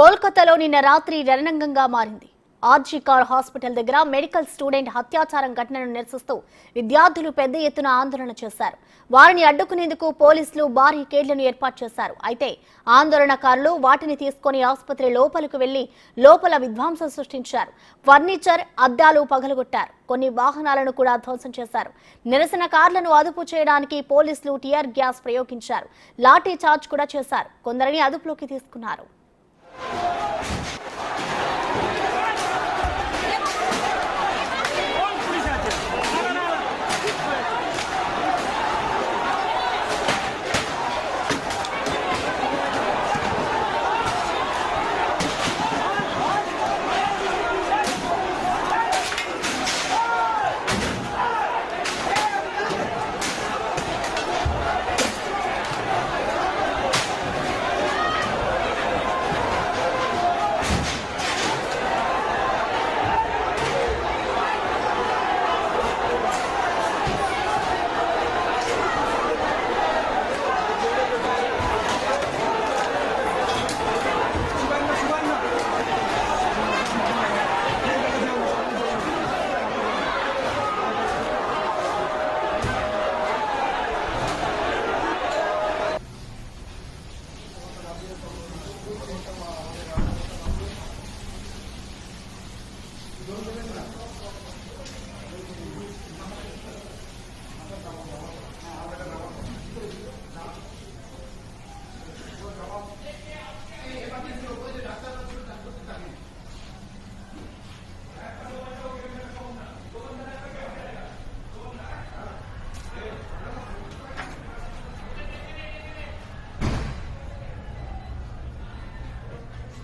కోల్కతాలో నిన్న రాత్రి రణరంగంగా మారింది. ఆర్జీ కార్ హాస్పిటల్ దగ్గర మెడికల్ స్టూడెంట్ అత్యాచారం ఘటనను నిరసిస్తూ విద్యార్థులు పెద్ద ఎత్తున ఆందోళన చేశారు. వారిని అడ్డుకునేందుకు పోలీసులు బారికేడ్లను ఏర్పాటు చేశారు. అయితే ఆందోళనకారులు వాటిని తీసుకొని ఆసుపత్రి లోపలకు వెళ్లి లోపల విధ్వంసం సృష్టించారు. ఫర్నిచర్, అద్దాలు పగలగొట్టారు. కొన్ని వాహనాలను కూడా ధ్వంసం చేశారు. నిరసనకారులను అదుపు చేయడానికి పోలీసులు టియర్ గ్యాస్ ప్రయోగించారు. లాఠీ చార్జ్ కూడా చేశారు. కొందరిని అదుపులోకి తీసుకున్నారు.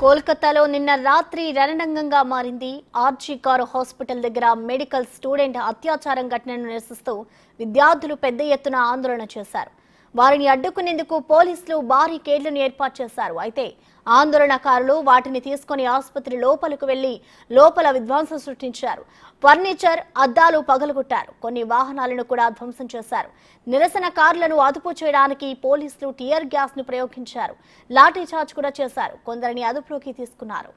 కోల్కతాలో నిన్న రాత్రి రణరంగంగా మారింది. ఆర్జీ కార్ హాస్పిటల్ దగ్గర మెడికల్ స్టూడెంట్ అత్యాచారం ఘటనను నిరసిస్తూ విద్యార్థులు పెద్ద ఎత్తున ఆందోళన చేశారు. వారిని అడ్డుకునేందుకు పోలీసులు బారికేడ్లను ఏర్పాటు చేశారు. అయితే ఆందోళనకారులు వాటిని తీసుకొని ఆసుపత్రి లోపలకు వెళ్లి లోపల విధ్వంసం సృష్టించారు. ఫర్నిచర్, అద్దాలు పగలగొట్టారు. కొన్ని వాహనాలను కూడా ధ్వంసం చేశారు. నిరసనకారులను అదుపు చేయడానికి పోలీసులు టియర్ గ్యాస్ ను ప్రయోగించారు. లాఠీ చార్జ్ కూడా చేశారు. కొందరిని అదుపులోకి తీసుకున్నారు.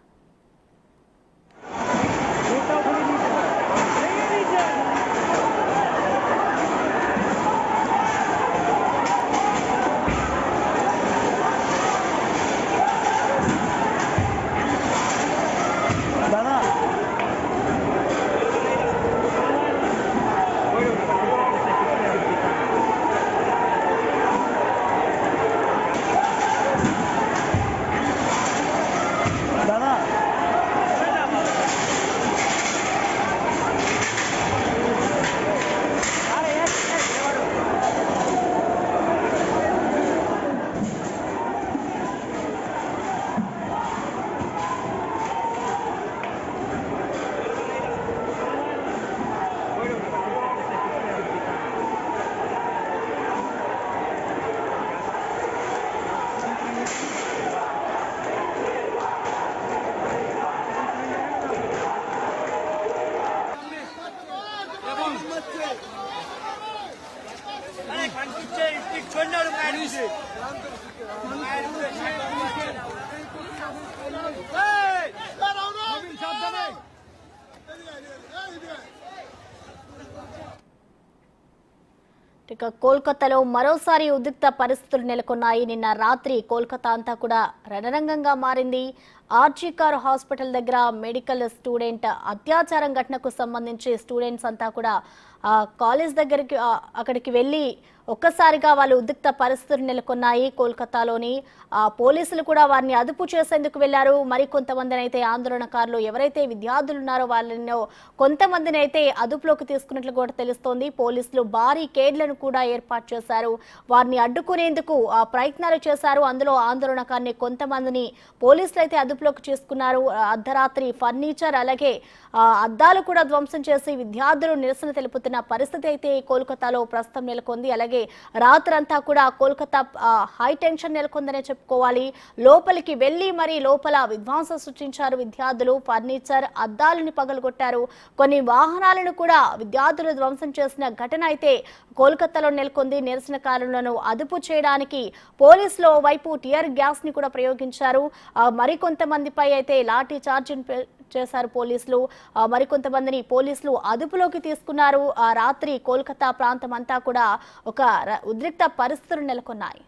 ఇక కోల్కతాలో మరోసారి ఉద్రిక్త పరిస్థితులు నెలకొన్నాయి. నిన్న రాత్రి కోల్కతా అంతా కూడా రణరంగంగా మారింది. ఆర్జీ కార్ హాస్పిటల్ దగ్గర మెడికల్ స్టూడెంట్ అత్యాచారం ఘటనకు సంబంధించి స్టూడెంట్స్ అంతా కూడా కాలేజ్ దగ్గరికి అక్కడికి వెళ్ళి ఒక్కసారిగా వాళ్ళు ఉద్రిక్త పరిస్థితులు నెలకొన్నాయి. కోల్కతాలోని పోలీసులు కూడా వారిని అదుపు చేసేందుకు వెళ్లారు. మరి కొంతమందిని అయితే ఆందోళనకారులు ఎవరైతే విద్యార్థులు ఉన్నారో వాళ్ళని కొంతమందిని అయితే అదుపులోకి తీసుకున్నట్లు కూడా తెలుస్తోంది. పోలీసులు బారికేడ్లను కూడా ఏర్పాటు చేశారు. వారిని అడ్డుకునేందుకు ప్రయత్నాలు చేశారు. అందులో ఆందోళనకారిని కొంతమందిని పోలీసులు అయితే అదుపులోకి తీసుకున్నారు. అర్ధరాత్రి ఫర్నిచర్ అలాగే అద్దాలు కూడా ధ్వంసం చేసి విద్యార్థులు నిరసన తెలుపుతున్న పరిస్థితి అయితే కోల్కతాలో ప్రస్తుతం నెలకొంది. అలాగే రాత్రంతా కూడా కోల్కతా హై టెన్షన్ నెలకొందనే చెప్పుకోవాలి. లోపలికి వెళ్లి మరి లోపల విధ్వంసం సృష్టించారు విద్యార్థులు. ఫర్నిచర్, అద్దాలను పగలగొట్టారు. కొన్ని వాహనాలను కూడా విద్యార్థులు ధ్వంసం చేసిన ఘటన అయితే కోల్కతాలో నెలకొంది. నిరసనకారులను అదుపు చేయడానికి పోలీసులు వైపు టియర్ గ్యాస్ ని కూడా ప్రయోగించారు. మరికొంతమంది కొంతమందిపై అయితే లాఠీ చార్జ్ చేశారు పోలీసులు. మరికొంతమందిని పోలీసులు అదుపులోకి తీసుకున్నారు. రాత్రి కోల్కతా ప్రాంతం అంతా కూడా ఒక ఉద్రిక్త పరిస్థితులు నెలకొన్నాయి.